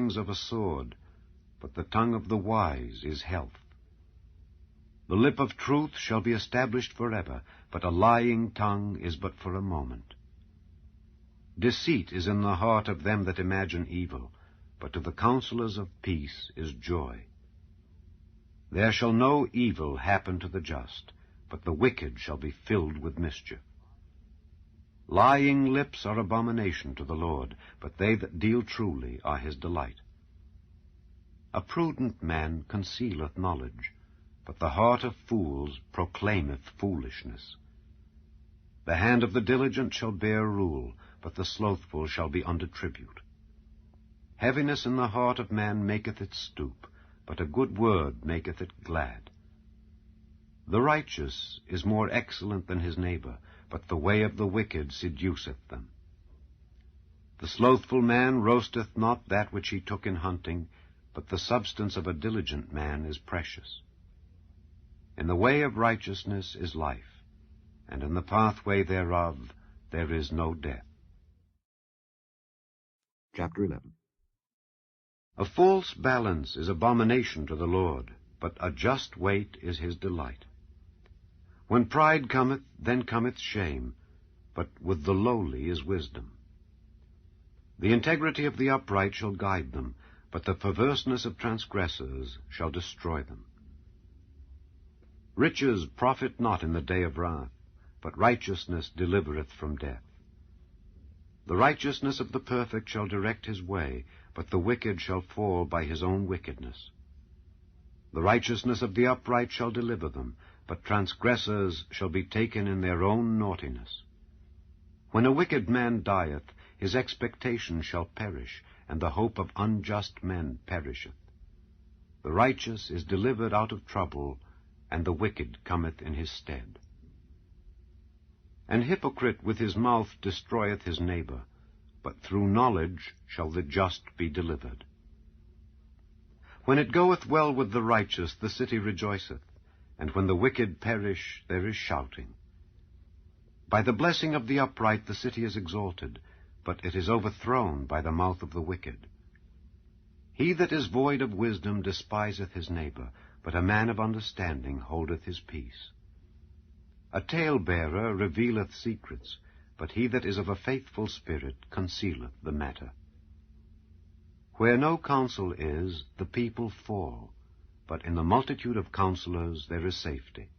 fangs of a sword, but the tongue of the wise is health. The lip of truth shall be established forever, but a lying tongue is but for a moment. Deceit is in the heart of them that imagine evil, but to the counselors of peace is joy. There shall no evil happen to the just, but the wicked shall be filled with mischief. Lying lips are abomination to the Lord, but they that deal truly are his delight. A prudent man concealeth knowledge, but the heart of fools proclaimeth foolishness. The hand of the diligent shall bear rule, but the slothful shall be under tribute. Heaviness in the heart of man maketh it stoop, but a good word maketh it glad. The righteous is more excellent than his neighbor, but the way of the wicked seduceth them. The slothful man roasteth not that which he took in hunting, but the substance of a diligent man is precious. In the way of righteousness is life, and in the pathway thereof there is no death. Chapter 11. A false balance is abomination to the Lord, but a just weight is his delight. When pride cometh, then cometh shame, but with the lowly is wisdom. The integrity of the upright shall guide them, but the perverseness of transgressors shall destroy them. Riches profit not in the day of wrath, but righteousness delivereth from death. The righteousness of the perfect shall direct his way, but the wicked shall fall by his own wickedness. The righteousness of the upright shall deliver them, but transgressors shall be taken in their own naughtiness. When a wicked man dieth, his expectation shall perish, and the hope of unjust men perisheth. The righteous is delivered out of trouble, and the wicked cometh in his stead. An hypocrite with his mouth destroyeth his neighbor, but through knowledge shall the just be delivered. When it goeth well with the righteous, the city rejoiceth, and when the wicked perish, there is shouting. By the blessing of the upright the city is exalted, but it is overthrown by the mouth of the wicked. He that is void of wisdom despiseth his neighbor, but a man of understanding holdeth his peace. A talebearer revealeth secrets, but he that is of a faithful spirit concealeth the matter. Where no counsel is, the people fall, but in the multitude of counselors there is safety.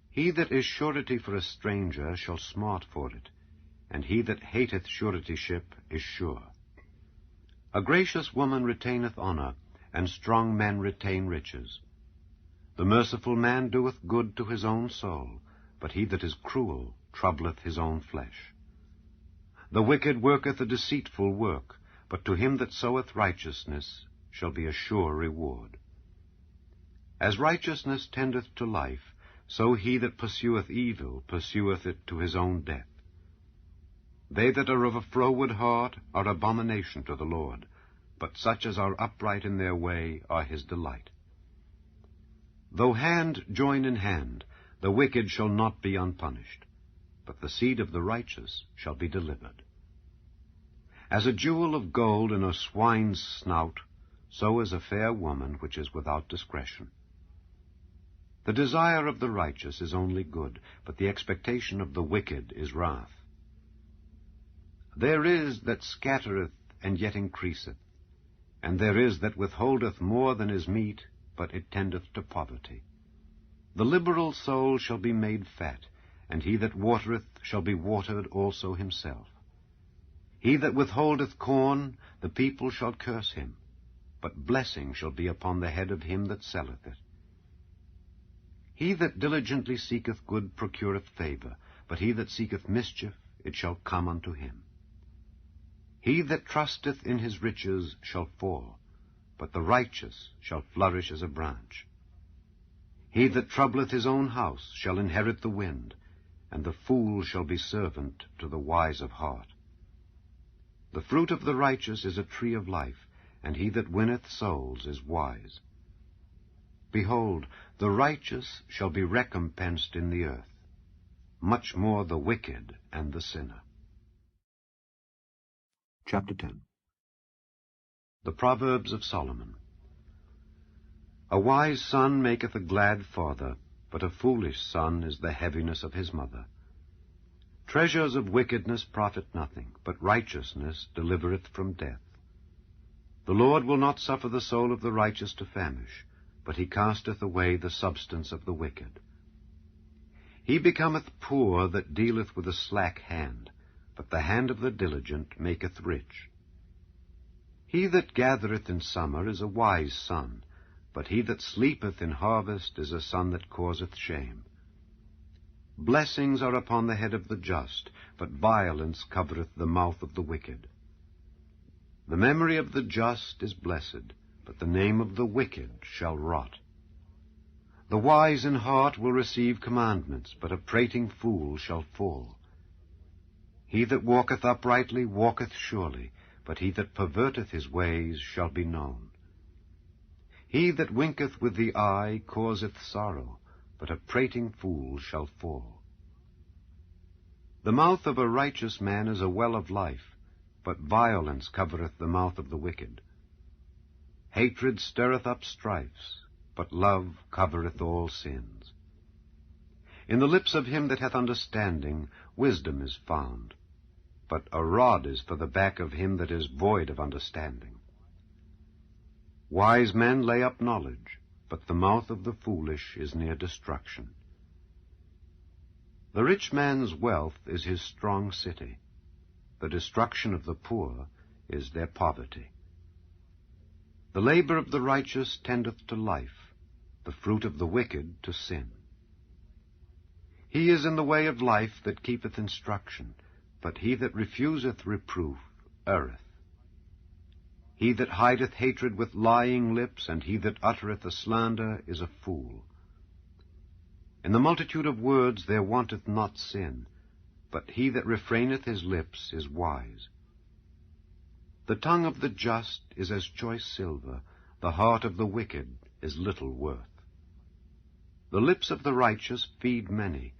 He that is surety for a stranger shall smart for it, and he that hateth suretyship is sure. A gracious woman retaineth honor, and strong men retain riches. The merciful man doeth good to his own soul, but he that is cruel troubleth his own flesh. The wicked worketh a deceitful work, but to him that soweth righteousness shall be a sure reward. As righteousness tendeth to life, so he that pursueth evil pursueth it to his own death. They that are of a froward heart are abomination to the Lord, but such as are upright in their way are his delight. Though hand join in hand, the wicked shall not be unpunished, but the seed of the righteous shall be delivered. As a jewel of gold in a swine's snout, so is a fair woman which is without discretion. The desire of the righteous is only good, but the expectation of the wicked is wrath. There is that scattereth and yet increaseth, and there is that withholdeth more than is meet, but it tendeth to poverty. The liberal soul shall be made fat, and he that watereth shall be watered also himself. He that withholdeth corn, the people shall curse him, but blessing shall be upon the head of him that selleth it. He that diligently seeketh good procureth favor, but he that seeketh mischief, it shall come unto him. He that trusteth in his riches shall fall, but the righteous shall flourish as a branch. He that troubleth his own house shall inherit the wind, and the fool shall be servant to the wise of heart. The fruit of the righteous is a tree of life, and he that winneth souls is wise. Behold, the righteous shall be recompensed in the earth, much more the wicked and the sinner. Chapter 10. The Proverbs of Solomon. A wise son maketh a glad father, but a foolish son is the heaviness of his mother. Treasures of wickedness profit nothing, but righteousness delivereth from death. The Lord will not suffer the soul of the righteous to famish, but he casteth away the substance of the wicked. He becometh poor that dealeth with a slack hand, but the hand of the diligent maketh rich. He that gathereth in summer is a wise son, but he that sleepeth in harvest is a son that causeth shame. Blessings are upon the head of the just, but violence covereth the mouth of the wicked. The memory of the just is blessed, but the name of the wicked shall rot. The wise in heart will receive commandments, but a prating fool shall fall. He that walketh uprightly walketh surely, but he that perverteth his ways shall be known. He that winketh with the eye causeth sorrow, but a prating fool shall fall. The mouth of a righteous man is a well of life, but violence covereth the mouth of the wicked. Hatred stirreth up strifes, but love covereth all sins. In the lips of him that hath understanding wisdom is found, but a rod is for the back of him that is void of understanding. Wise men lay up knowledge, but the mouth of the foolish is near destruction. The rich man's wealth is his strong city. The destruction of the poor is their poverty. The labor of the righteous tendeth to life, the fruit of the wicked to sin. He is in the way of life that keepeth instruction, but he that refuseth reproof erreth. He that hideth hatred with lying lips, and he that uttereth a slander, is a fool. In the multitude of words there wanteth not sin, but he that refraineth his lips is wise. The tongue of the just is as choice silver, the heart of the wicked is little worth. The lips of the righteous feed many,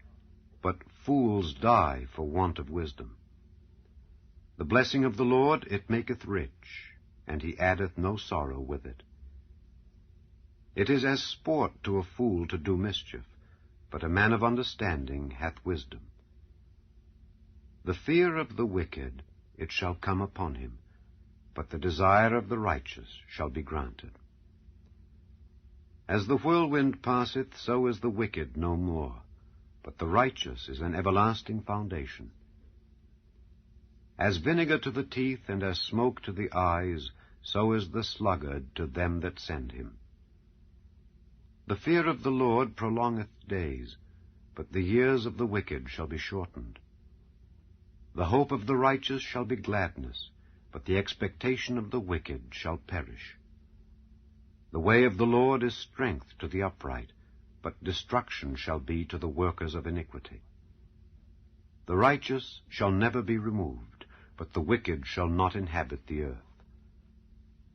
but fools die for want of wisdom. The blessing of the Lord, it maketh rich, and he addeth no sorrow with it. It is as sport to a fool to do mischief, but a man of understanding hath wisdom. The fear of the wicked, it shall come upon him, but the desire of the righteous shall be granted. As the whirlwind passeth, so is the wicked no more, but the righteous is an everlasting foundation. As vinegar to the teeth, and as smoke to the eyes, so is the sluggard to them that send him. The fear of the Lord prolongeth days, but the years of the wicked shall be shortened. The hope of the righteous shall be gladness, but the expectation of the wicked shall perish. The way of the Lord is strength to the upright, but destruction shall be to the workers of iniquity. The righteous shall never be removed, but the wicked shall not inhabit the earth.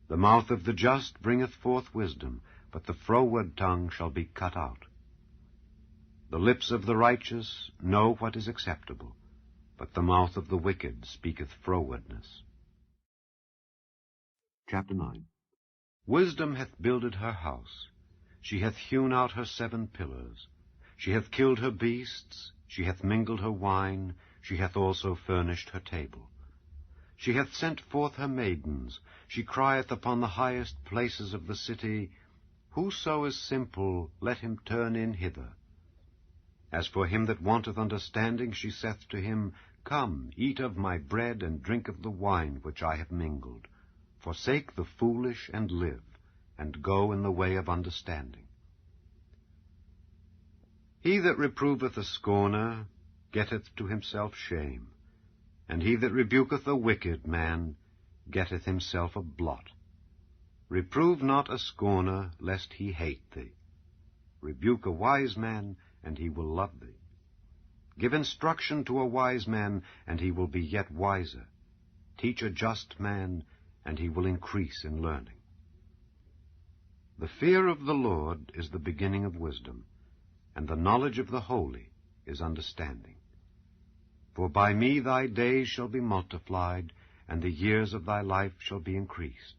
The mouth of the just bringeth forth wisdom, but the froward tongue shall be cut out. The lips of the righteous know what is acceptable, but the mouth of the wicked speaketh frowardness. Chapter 9. Wisdom hath builded her house. She hath hewn out her 7 pillars. She hath killed her beasts. She hath mingled her wine. She hath also furnished her table. She hath sent forth her maidens. She crieth upon the highest places of the city, Whoso is simple, let him turn in hither. As for him that wanteth understanding, she saith to him, Come, eat of my bread, and drink of the wine which I have mingled. Forsake the foolish, and live, and go in the way of understanding. He that reproveth a scorner getteth to himself shame, and he that rebuketh a wicked man getteth himself a blot. Reprove not a scorner, lest he hate thee. Rebuke a wise man, and he will love thee. Give instruction to a wise man, and he will be yet wiser. Teach a just man, and he will increase in learning. The fear of the Lord is the beginning of wisdom, and the knowledge of the holy is understanding. For by me thy days shall be multiplied, and the years of thy life shall be increased.